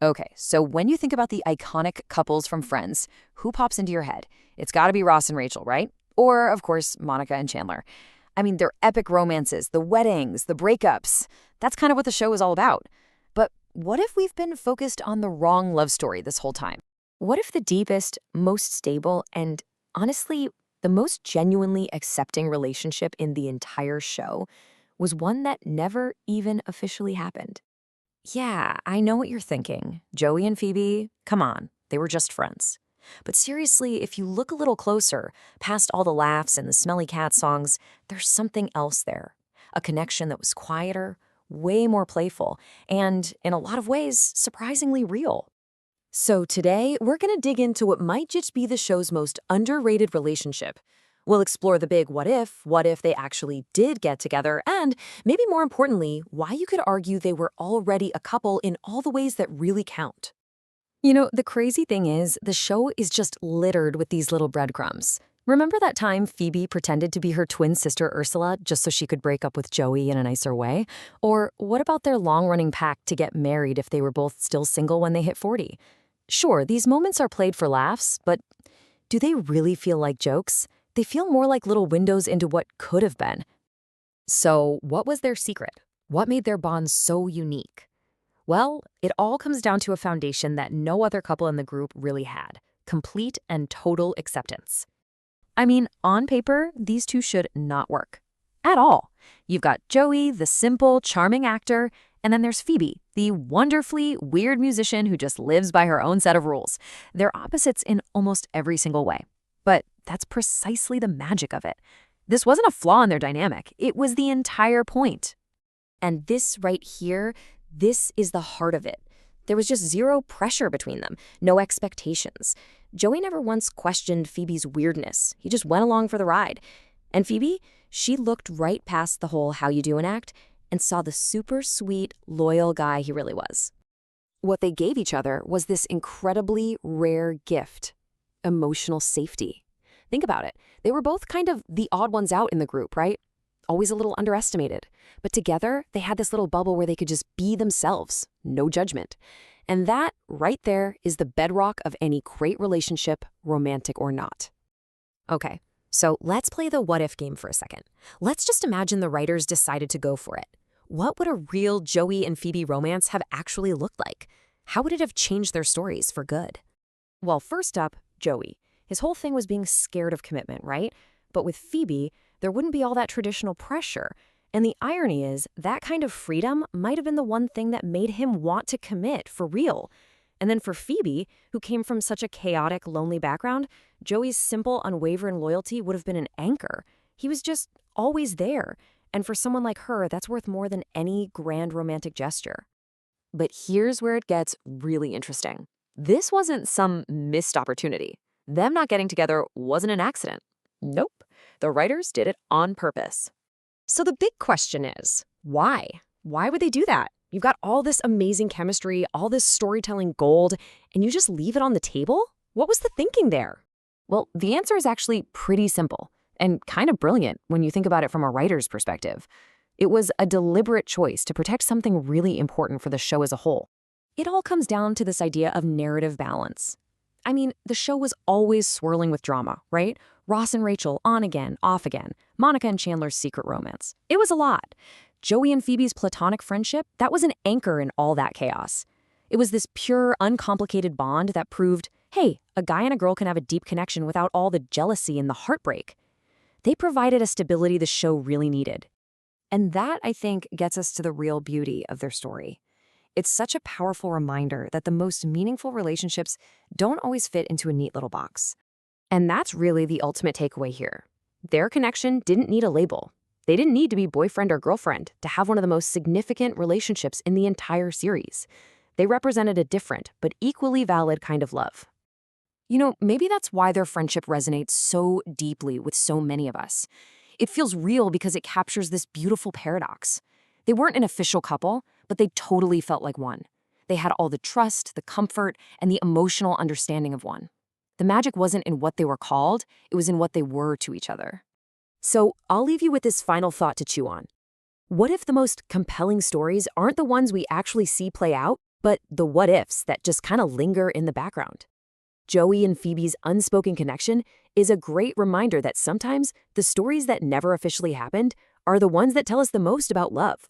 Okay, so when you think about the iconic couples from Friends, who pops into your head? It's gotta be Ross and Rachel, right? Or, of course, Monica and Chandler. I mean, their epic romances, the weddings, the breakups. That's kind of what the show is all about. But what if we've been focused on the wrong love story this whole time? What if the deepest, most stable, and honestly, the most genuinely accepting relationship in the entire show was one that never even officially happened? Yeah, I know what you're thinking. Joey and Phoebe, come on, they were just friends. But seriously, if you look a little closer, past all the laughs and the smelly cat songs, there's something else there. A connection that was quieter, way more playful, and, in a lot of ways, surprisingly real. So today, we're going to dig into what might just be the show's most underrated relationship. We'll explore the big what if they actually did get together, and maybe more importantly, why you could argue they were already a couple in all the ways that really count. You know, the crazy thing is, the show is just littered with these little breadcrumbs. Remember that time Phoebe pretended to be her twin sister Ursula just so she could break up with Joey in a nicer way? Or what about their long-running pact to get married if they were both still single when they hit 40? Sure, these moments are played for laughs, but do they really feel like jokes? They feel more like little windows into what could have been. So, what was their secret? What made their bond so unique? Well, it all comes down to a foundation that no other couple in the group really had: complete and total acceptance. I mean, on paper, these two should not work. At all. You've got Joey, the simple, charming actor, and then there's Phoebe, the wonderfully weird musician who just lives by her own set of rules. They're opposites in almost every single way. But that's precisely the magic of it. This wasn't a flaw in their dynamic. It was the entire point. And this right here, this is the heart of it. There was just zero pressure between them, no expectations. Joey never once questioned Phoebe's weirdness. He just went along for the ride. And Phoebe, she looked right past the whole how you doing act and saw the super sweet, loyal guy he really was. What they gave each other was this incredibly rare gift: emotional safety. Think about it. They were both kind of the odd ones out in the group, right? Always a little underestimated. But together, they had this little bubble where they could just be themselves, no judgment. And that, right there, is the bedrock of any great relationship, romantic or not. Okay, so let's play the what-if game for a second. Let's just imagine the writers decided to go for it. What would a real Joey and Phoebe romance have actually looked like? How would it have changed their stories for good? Well, first up, Joey. His whole thing was being scared of commitment, right? But with Phoebe, there wouldn't be all that traditional pressure. And the irony is, that kind of freedom might have been the one thing that made him want to commit for real. And then for Phoebe, who came from such a chaotic, lonely background, Joey's simple, unwavering loyalty would have been an anchor. He was just always there. And for someone like her, that's worth more than any grand romantic gesture. But here's where it gets really interesting. This wasn't some missed opportunity. Them not getting together wasn't an accident. Nope. The writers did it on purpose. So the big question is, why? Why would they do that? You've got all this amazing chemistry, all this storytelling gold, and you just leave it on the table? What was the thinking there? Well, the answer is actually pretty simple and kind of brilliant when you think about it from a writer's perspective. It was a deliberate choice to protect something really important for the show as a whole. It all comes down to this idea of narrative balance. I mean, the show was always swirling with drama, right? Ross and Rachel on again, off again. Monica and Chandler's secret romance. It was a lot. Joey and Phoebe's platonic friendship, that was an anchor in all that chaos. It was this pure, uncomplicated bond that proved, hey, a guy and a girl can have a deep connection without all the jealousy and the heartbreak. They provided a stability the show really needed. And that, I think, gets us to the real beauty of their story. It's such a powerful reminder that the most meaningful relationships don't always fit into a neat little box. And that's really the ultimate takeaway here. Their connection didn't need a label. They didn't need to be boyfriend or girlfriend to have one of the most significant relationships in the entire series. They represented a different but equally valid kind of love. You know, maybe that's why their friendship resonates so deeply with so many of us. It feels real because it captures this beautiful paradox. They weren't an official couple, but they totally felt like one. They had all the trust, the comfort, and the emotional understanding of one. The magic wasn't in what they were called, it was in what they were to each other. So I'll leave you with this final thought to chew on. What if the most compelling stories aren't the ones we actually see play out, but the what-ifs that just kind of linger in the background. Joey and Phoebe's unspoken connection is a great reminder that sometimes the stories that never officially happened are the ones that tell us the most about love.